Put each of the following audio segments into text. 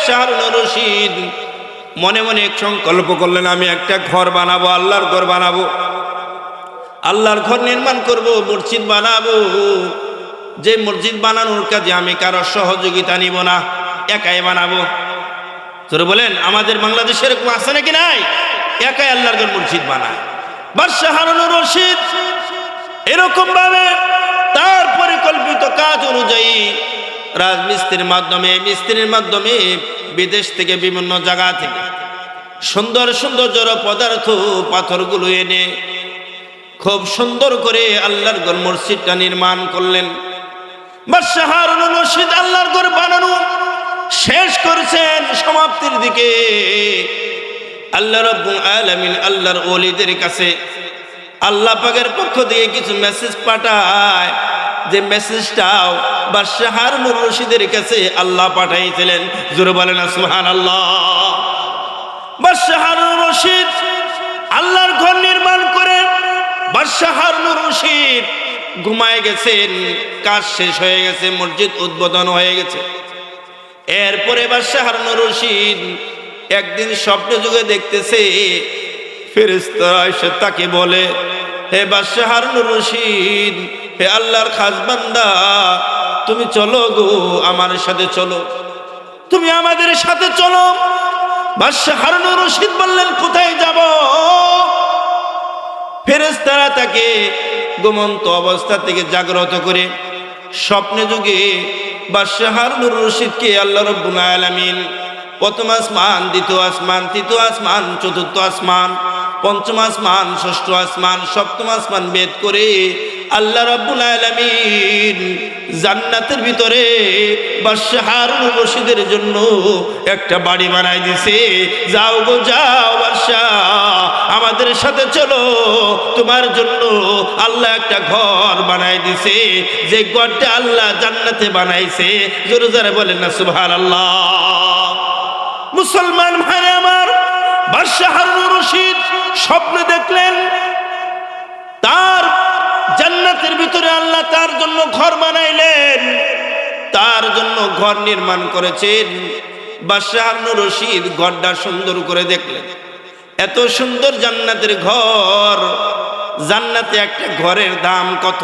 বাদশাহ হারুনুর রশিদ মনে মনে এক সংকল্প করলেন, আমি একটা ঘর বানাবো, আল্লাহর ঘর বানাবো, আল্লাহর ঘর নির্মাণ করব, মসজিদ বানাবো। যে মসজিদ বানানোর কাজে আমি কারো সহযোগিতা নিব না, একাই বানাবো। তোরা বলেন আমাদের বাংলাদেশে এরকম আছে নাকি নাই? একাই আল্লাহর ঘর মসজিদ বানায় বাদশাহ হারুনুর রশিদ। এরকম ভাবে তার পরিকল্পিত কাজ অনুযায়ী মিস্ত্রির মাধ্যমে বিদেশ থেকে বিভিন্ন জায়গা থেকে সুন্দর সুন্দর জড় পদার্থ পাথরগুলো এনে খুব সুন্দর করে আল্লাহর ঘর মসজিদটা নির্মাণ করলেন। বাদশাহ হারুনুর রশিদ আল্লাহর ঘর বানানো শেষ করেছেন, সমাপ্তির দিকে। আল্লাহ রাব্বুল আলামিন আল্লাহর ওলিদের কাছে আল্লাহ পাকের পক্ষ থেকে কিছু মেসেজ পাঠায়, যে মেসেজটাও বাদশাহ হারুনুর রশিদের কাছে আল্লাহ পাঠাইছিলেন। জোরে বলেন সুবহানাল্লাহ। বাদশাহ হারুনুর রশিদ আল্লাহর ঘর নির্মাণ করে বাদশাহ হারুনুর রশিদ ঘুমায় গেছেন। কাজ শেষ হয়ে গেছে, মসজিদ উদ্বোধন হয়ে গেছে। এরপরে বাদশাহ হারুনুর রশিদ একদিন স্বপ্নে যুগে দেখতেছে, ফেরেশতারা এসে তাকে বলে, হে বাদশাহ হারুনুর রশিদ, হে আল্লাহর খাস বান্দা, তুমি চলো গো, আমার সাথে চলো, তুমি আমাদের সাথে চলো। বাদশাহ হারুনুর রশিদ বললেন, কোথায় যাব? ফেরেশতারা তাকে ঘুমন্ত অবস্থা থেকে জাগ্রত করে স্বপ্নে যুগে বাদশাহ হারুনুর রশিদকে আল্লাহ রাব্বুল আলামিন প্রথম আসমান, দ্বিতীয় আসমান, তৃতীয় আসমান, চতুর্থ আসমান, পঞ্চম আসমান, ষষ্ঠ আসমান, সপ্তম আসমান ভেদ করে আল্লাহ রাব্বুল আলামিন জান্নাতের ভিতরে বাদশাহ হারুনুর রশিদের জন্য একটা বাড়ি বানাই দিছে। যাও গো যাও বাদশাহ, আমাদের সাথে চলো, তোমার জন্য আল্লাহ একটা ঘর বানাই দিছে। যে ঘরটা আল্লাহ জান্নাতে বানাইছে, জোরে জোরে বলেন না সুবহানাল্লাহ। মুসলমান ভাই আমার, বাদশাহ হারুনুর রশিদ স্বপ্নে দেখলেন তার জান্নাতের ভিতরে আল্লাহ তার জন্য ঘর বানাইলেন, তার জন্য ঘর নির্মাণ করেছেন। বাদশাহ হারুনুর রশিদ ঘরটা সুন্দর করে দেখলেন। এত সুন্দর জান্নাতের ঘর, জান্নাতে একটা ঘরের দাম কত?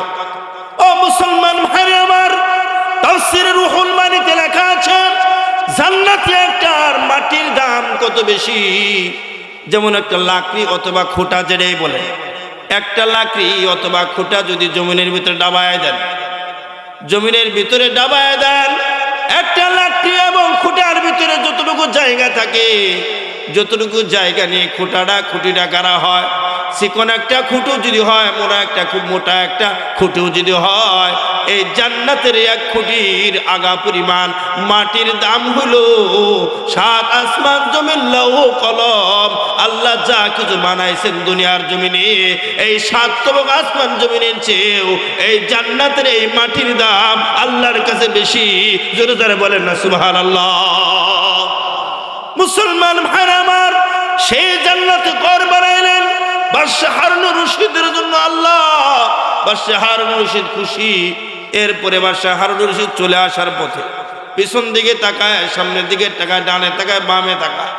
ও মুসলমান ভাই আমার, তাফসীরে রুহুল মানিতে লেখা আছে জান্নাতে একটা মাটির দাম কত বেশি। যেমন একটা লাকড়ি অথবা খুঁটা, যেটাই বলে, একটা লাকড়ি অথবা খুঁটা যদি জমিনের ভিতরে ডাবায় দেন, জমিনের ভিতরে ডাবায় দেন, একটা লাকড়ি এবং খুঁটার ভিতরে যতটুকু জায়গা থাকে, যতটুকু জায়গা নিয়ে খুঁটিটা গাড়া হয়, চিকন একটা খুঁটো যদি হয়, খুব মোটা একটা খুঁটো যদি হয়, এই জান্নাতের এক খুঁটির আগা পরিমাণ মাটির দাম হলো 7 আসমান জমিন লৌহ কলম। আল্লাহ যা কিছু বানাইছেন দুনিয়ার জমিনে, এই 7 আসমান জমিনের চেয়েও এই জান্নাতের এই মাটির দাম আল্লাহর কাছে বেশি। জোরে জোরে বলেন না সুবহানাল্লাহ। মুসলমান ভাইরা আমার, সেই জান্নাতে ঘর বানাইলেন বাদশাহ হারুনুর রশিদের জন্য আল্লাহ। বাদশাহ হারুনুর রশিদ খুশি। এরপরে বাদশাহ হারুনুর রশিদ চলে আসার পথে পিছন দিকে তাকায়, সামনের দিকে তাকায়, ডানে তাকায়, বামে তাকায়।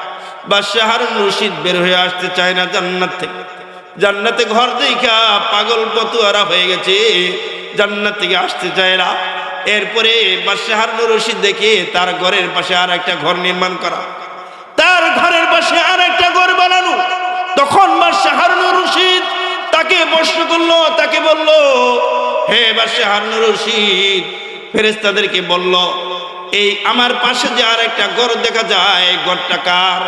বাদশাহ হারুনুর রশিদ বের হয়ে আসতে চায় না জান্নাত থেকে। জান্নাতে ঘর দেখা পাগল পতুয়ারা হয়ে গেছে, জান্নাত থেকে আসতে চায় না। এরপরে বাদশাহ হারুনুর রশিদ দেখে তার ঘরের পাশে আর একটা ঘর নির্মাণ করা, তার ঘরের পাশে আর একটা ঘর বানানো। তখন বাদশাহ হারুনুর রশিদ তাকে প্রশ্ন করলো, তাকে বলল, হে বাদশাহ হারুনুর রশিদ, ফেরেশতাদেরকে বলল, এই আমার পাশে যে আর একটা ঘর দেখা যায়, ঘরটা কার?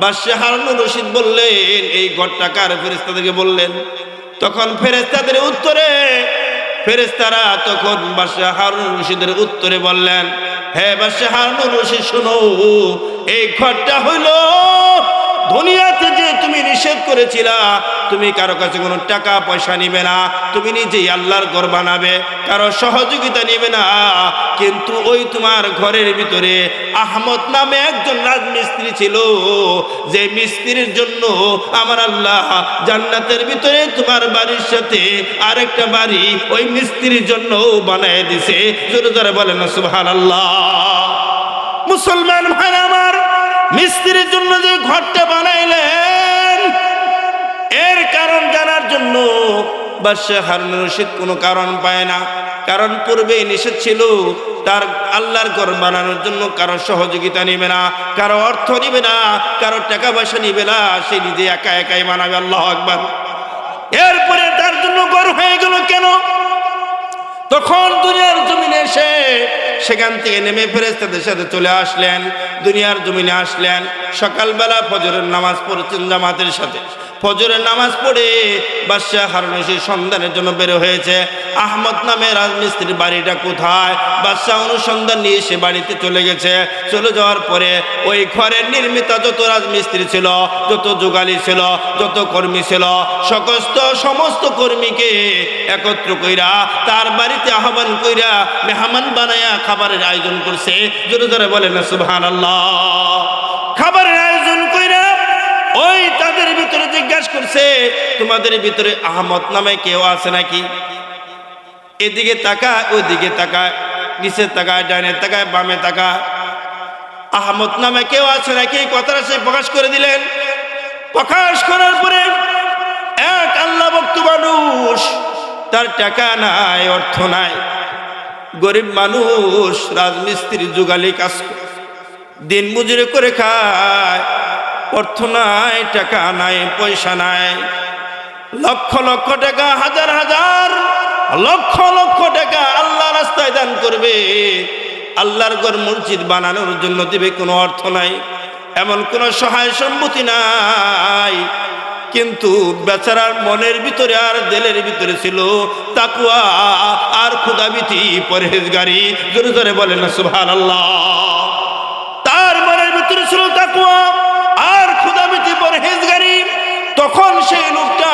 বাদশাহ হারুনুর রশিদ বললেন, এই ঘরটা কার? ফেরেশতাদেরকে বললেন। তখন ফেরেশতাদের উত্তরে, ফেরেশতারা তখন বাদশাহ হারুনুর রশিদের উত্তরে বললেন, হে বাদশাহ হারুনুর রশিদ শোনো, এই ঘরটা হইল দুনিয়াতে যে তুমি নিষেধ করেছিলা, তুমি কারো কাছে কোনো টাকা পয়সা নিবে না, তুমি নিজেই আল্লাহর ঘর বানাবে, কারো সহযোগিতা নিবে না। কিন্তু ওই তোমার ঘরের ভিতরে আহমদ নামে একজন রাজমিস্ত্রি ছিল, যে মিস্ত্রির জন্য আমার আল্লাহ জান্নাতের ভিতরে তোমার বাড়ির সাথে আরেকটা বাড়ি ওই মিস্ত্রির জন্য বানায় দিছে। জোরে জোরে বলেন না সুবহানাল্লাহ। মুসলমান ভাই আমার, মিস্ত্রির জন্য যে ঘরটা বানাইলেন এর কারণ জানার জন্য বাদশাহ হারুন রশিদ কোনো কারণ পায় না। কারণ পূর্বেই নিষেধ ছিল, তার আল্লাহর ঘর বানানোর জন্য কারো সহযোগিতা নিবে না, কারো অর্থ নিবে না, কারো টাকা পয়সা নিবে না, সে নিজে একা একাই বানাবে। আল্লাহু আকবার। এরপরে তার জন্য ঘর হয়ে গেল কেন? তখন দুনিয়ার জমিনে এসে সেখান থেকে নেমে ফেরেশতাদের সাথে চলে আসলেন, দুনিয়ার জমিনে আসলেন। সকালবেলা ফজরের নামাজ পড়েছেন জামাতের সাথে। ফজরের নামাজ পড়ে বাদশাহ হারুন রশিদ সন্ধানের জন্য বের হয়েছে আহমদ নামে রাজমিস্ত্রির বাড়িটা কোথায়। বাদশাহ অনুসন্ধান নিয়ে সে বাড়িতে চলে গেছে। চলে যাওয়ার পরে ওই ঘরের নির্মিত যত রাজমিস্ত্রি ছিল, যত যোগালী ছিল, যত কর্মী ছিল, সমস্ত কর্মীকে একত্র কইরা তার বাড়িতে আহ্বান কইরা মেহমান বানায়া খাবারের আয়োজন করছে। জোরে জোরে বলেন না সুবহানাল্লাহ। খাবারের আয়োজন কইরা ওই তাদের ভিতরে জিজ্ঞাসা করছে, তোমাদের ভিতরে আহমদ নামে কেউ আছে নাকি? এদিকে তাকায়, ওইদিকে তাকায়, নিচে তাকায়, ডাইনে তাকায়, বামে তাকায়। আহমদ নামে কেউ আছে নাকি কথাটা সে প্রকাশ করে দিলেন। প্রকাশ করার পরে এক আল্লাহ ভক্ত মানুষ, তার টাকা নাই, অর্থ নাই, গরিব মানুষ, রাজমিস্ত্রি যুগালি কাজ দিন মজুরি করে খায়, অর্থ নাই, টাকা নাই, পয়সা নাই, লক্ষ লক্ষ টাকা, হাজার হাজার লক্ষ লক্ষ টাকা আল্লাহ রাস্তায় দান করবে, আল্লাহর ঘর মসজিদ বানানোর জন্য দিবে, কোনো অর্থ নাই, এমন কোনো সহায় সম্পত্তি নাই। কিন্তু বেচারার মনের ভিতরে আর দিলের ভিতরে ছিল তাকওয়া আর খোদাভীতি, পরহেজগারি। জোরে জোরে বলেন না সুবহানাল্লাহ। তার মনের ভিতরে ছিল তাকওয়া আর খোদাভীতি, পরহেজগারি। তখন সেই লোকটা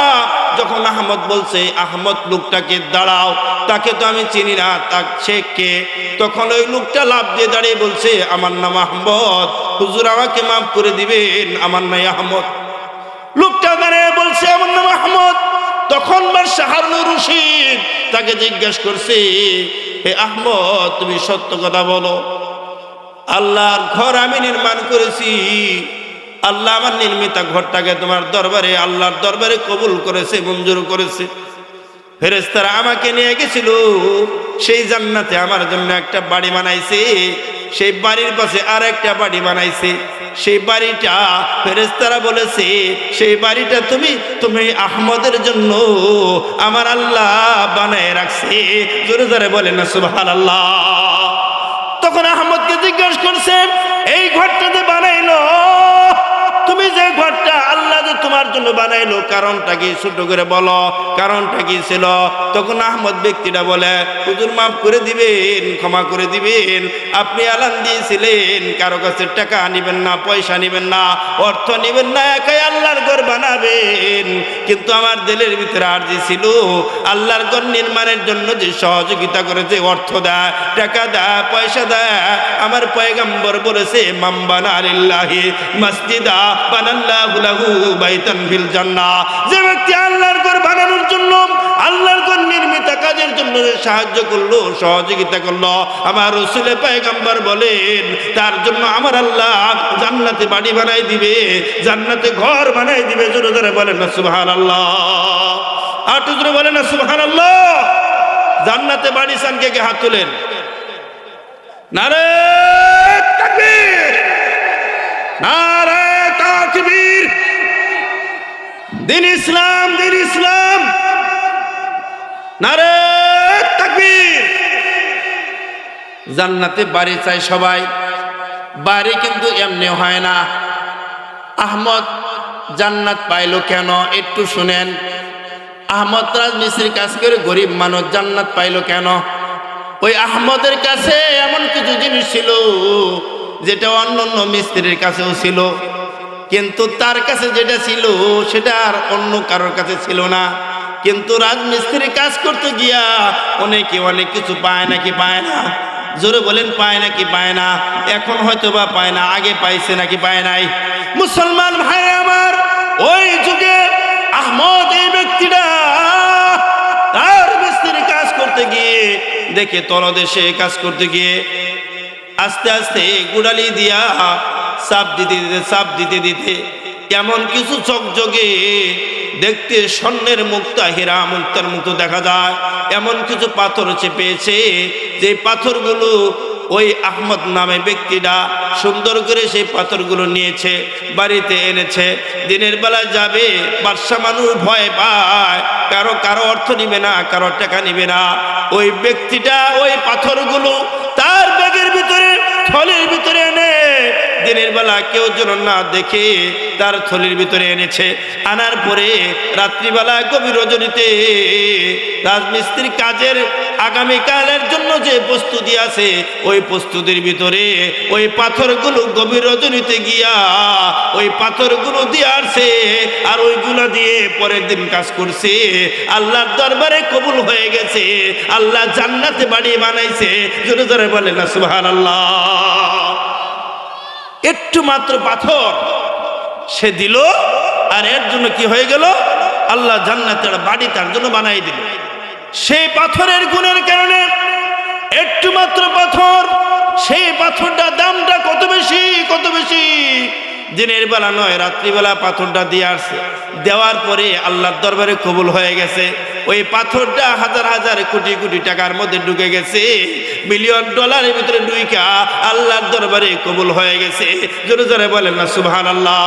যখন আহমদ বলছে, আহমদ লোকটাকে দাঁড়াও, তাকে তো আমি চিনি না, সে কে? তখন ওই লোকটা লাফ দিয়ে দাঁড়িয়ে বলছে, আমার নাম আহমদ, হুজুর আমাকে মাফ করে দিবেন, আমার নাম আহমদ। লোকটা দাঁড়িয়ে বলছে, আমার নাম আহমদ। তখন বাদশাহ হারুন রশিদ তাকে জিজ্ঞাসা করছে, হে আহমদ, তুমি সত্য কথা বলো, আল্লাহর ঘর আমি নির্মাণ করেছি, আল্লাহ আমার নির্মিত ঘরটাকে তোমার দরবারে, আল্লাহর দরবারে কবুল করেছে, মঞ্জুর করেছে। ফেরেশতারা আমাকে নিয়ে গেছিল, সেই জান্নাতে আমার জন্য একটা বাড়ি বানাইছে, সেই বাড়ির পাশে আর একটা বাড়ি বানাইছে। সেই বাড়িটা ফেরেশতারা বলেছে, সেই বাড়িটা তুমি আহমদের জন্য আমার আল্লাহ বানায় রাখছে। জোরে জোরে বলেন না সুবহানাল্লাহ। তখন আহমদকে জিজ্ঞাসা করছে, এই ঘরটা যে বানাইলো, তুমি যে ঘরটা আল্লাহ যে তোমার জন্য বানাইলো, কারণটা কি ছোট করে বলো, কারণটা কি ছিল? তখন আহমদ ব্যক্তিটা বলে, হুজুর মাফ করে দিবেন, ক্ষমা করে দিবেন, আপনি আলান দিয়েছিলেন কারো কাছে টাকা নিবেন না, পয়সা নিবেন না, অর্থ নিবেন না, একাই আল্লাহর ঘর বানাবেন। কিন্তু আমার দিলের ভিতরে আরজি ছিল, আল্লাহর ঘর নির্মাণের জন্য যে সহযোগিতা করে, যে অর্থ দেয়, টাকা দেয়, পয়সা দেয়, আমার পয়গম্বর বলেছে, মান বানা লিল্লাহি মসজিদা বানাল্লাহু লাহু বাইতান ফিল জান্নাহ। যে ব্যক্তি আল্লাহর ঘর বানানোর জন্য, আল্লাহর ঘর নির্মিত কাজের জন্য সাহায্য করলো, সহযোগিতা করলো, আমার রাসূল পয়গম্বর বলেন, তার জন্য আমার আল্লাহ জান্নাতে বাড়ি বানাই দিবে, জান্নাতে ঘর বানাই দিবে। জোরে জোরে বলেন না সুবহানাল্লাহ। আর জোরে বলেন না সুবহানাল্লাহ। জান্নাতে বাড়ি চান, কে হাত তোলেন? নারে তাকবীর, নারে তাকবীর। দিন ইসলাম, দিন ইসলাম, নারে তাকবীর। জান্নাতে বাড়ি চাই সবাই, বাড়ি কিন্তু এমনি হয় না। আহমদ জান্নাত পাইলো কেন একটু শুনেন। আহমদ রাজমিস্ত্রির কাজ করে গরিব মানুষ, জান্নাত পাইলো কেন? ওই আহমদের কাছে এমন কিছু জিনিস ছিল যেটা অন্য অন্য মিস্ত্রির কাছেও ছিল, কিন্তু তার কাছে যেটা ছিল সেটা আর অন্য কারোর কাছে ছিল না। কিন্তু রাজমিস্ত্রির কাজ করতে গিয়া অনেকে অনেক কিছু পায় নাকি পায় না? জোরে বলেন, পায় নাকি পায় না? এখন হয়তো বা পায় না, আগে পাইছে নাকি পায় নাই? মুসলমান ভাই আমার, ওই যুগে আহমদ এই ব্যক্তিটা তার মিস্ত্রির কাজ করতে গিয়ে দেখে, তলদেশে কাজ করতে গিয়ে আস্তে আস্তে গুড়ালি দিয়া চাপ দিতে দিতে চাপ দিতে দিতে এমন কিছু চকচকে দেখতে স্বর্ণের মুক্তা হীরা মুক্তার মতো দেখা যায় এমন কিছু পাথর চেপেছে, যে পাথরগুলো ওই আহমদ নামে ব্যক্তিটা সুন্দর করে সেই পাথরগুলো নিয়েছে, বাড়িতে এনেছে। দিনের বেলা যাবে, বাদশা মানুষ ভয় পায়, কারো অর্থ নিবে না, কারো টাকা নিবে না। ওই ব্যক্তিটা ওই পাথরগুলো তার ব্যাগের ভিতরে থলের ভিতরে এনে দিনের বেলা কেউ যেন না দেখে তার থলির ভিতরে এনেছে। আনার পরে রাত্রিবেলা গভীর রজনীতে রাজমিস্ত্রির কাজের আগামীকালের জন্য যে প্রস্তুতি আছে ওই প্রস্তুতির ভিতরে ওই পাথরগুলো গভীর রজনীতে গিয়া ওই পাথরগুলো দিয়ে আসছে, আর ওইগুলো দিয়ে পরের দিন কাজ করছে। আল্লাহর দরবারে কবুল হয়ে গেছে, আল্লাহ জান্নাতে বাড়ি বানাইছে। জোরে জোরে বলেন না সুবহানাল্লাহ। একটু মাত্র পাথর সে দিল, আর এর জন্য কি হয়ে গেল, আল্লাহ জান্নাতের বাড়ি তার জন্য বানাই দিল। সেই পাথরের গুণের কারণে একটু মাত্র পাথর, সেই পাথরটা দামটা কত বেশি, কত বেশি। দিনের বেলা নয়, রাত্রিবেলা পাথরটা দিয়ে আসছে, দেওয়ার পরে আল্লাহর দরবারে কবুল হয়ে গেছে। ওই পাথরটা হাজার হাজার কোটি কোটি টাকার মধ্যে ঢুকে গেছে, মিলিয়ন ডলারের ভিতরে ঢুইকা আল্লাহর দরবারে কবুল হয়ে গেছে। জোরে জোরে বলেন না সুবহানাল্লাহ।